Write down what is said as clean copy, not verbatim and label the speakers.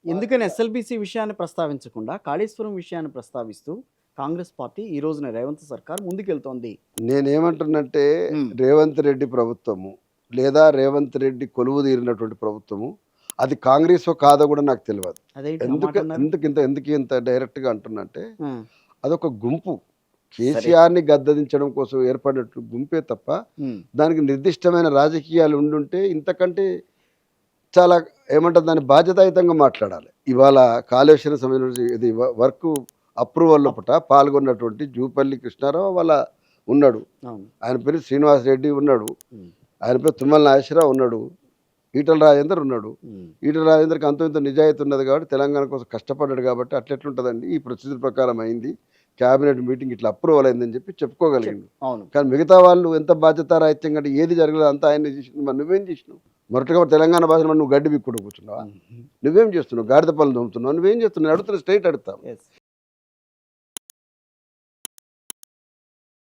Speaker 1: ఎందుకని ఎస్ఎల్బీసీ విషయాన్ని ప్రస్తావించకుండా కాళేశ్వరం విషయాన్ని ప్రస్తావిస్తూ కాంగ్రెస్ పార్టీ ఈ రోజున రేవంత్ సర్కార్ ముందుకెళ్తోంది?
Speaker 2: నేనేమంటున్నంటే
Speaker 1: ఉమ్,
Speaker 2: రేవంత్ రెడ్డి ప్రభుత్వము లేదా రేవంత్ రెడ్డి కొలువు తీరినటువంటి ప్రభుత్వము అది కాంగ్రెసో కాదో కూడా నాకు తెలియదు.
Speaker 1: అదేంటి ఆ మాట అన్నారు?
Speaker 2: ఎందుకు ఇంత డైరెక్ట్గా అంటున్నంటే
Speaker 1: ఉమ్,
Speaker 2: అదొక గుంపు
Speaker 1: సరే.
Speaker 2: కేసీఆర్ని గద్దదించడం కోసం ఏర్పడినట్టు గుంపే తప్ప
Speaker 1: ఉమ్,
Speaker 2: దానికి నిర్దిష్టమైన రాజకీయాలు ఉండుంటే ఇంతకంటే చాలా ఏమంటారు దాన్ని బాధ్యతాయుతంగా మాట్లాడాలి. ఇవాళ కాళేశ్వరం సమయంలో ఇది వర్క్ అప్రూవల్ లోపట పాల్గొన్నటువంటి జూపల్లి కృష్ణారావు వాళ్ళ ఉన్నాడు,
Speaker 1: అవును.
Speaker 2: ఆయన పేరు శ్రీనివాస్ రెడ్డి ఉన్నాడు,
Speaker 1: ఉమ్,
Speaker 2: ఆయన పేరు తుమ్మల నాగేశ్వరరావు ఉన్నాడు, ఈటల రాజేందర్ ఉన్నాడు.
Speaker 1: ఉమ్,
Speaker 2: ఈటల రాజేందర్కి అంత ఇంత నిజాయితీ ఉన్నది కాబట్టి తెలంగాణ కోసం కష్టపడ్డాడు కాబట్టి అట్లెట్లుంటుందండి ఈ ప్రొసీజర్ ప్రకారం అయింది, క్యాబినెట్ మీటింగ్ ఇట్లా అప్రూవల్ అయిందని చెప్పి చెప్పుకోగలిగిండు.
Speaker 1: అవును.
Speaker 2: కానీ మిగతా వాళ్ళు ఎంత బాధ్యతారాహిత్యం కంటే ఏది జరగలేదు అంతా ఆయన చేసింది. మరి నువ్వేం చేసినావు? మొరటగా తెలంగాణ భాషలో మరి నువ్వు గడ్డి బిక్కుడు కూర్చున్నావా?
Speaker 1: ఉమ్,
Speaker 2: నువ్వేం చేస్తున్నావు? గాడిద పనులు దొమ్ముతున్నావు? నువ్వేం చేస్తున్నావు? అడుగుతున్నా, స్ట్రైట్ అడుగుతావు.
Speaker 1: yes.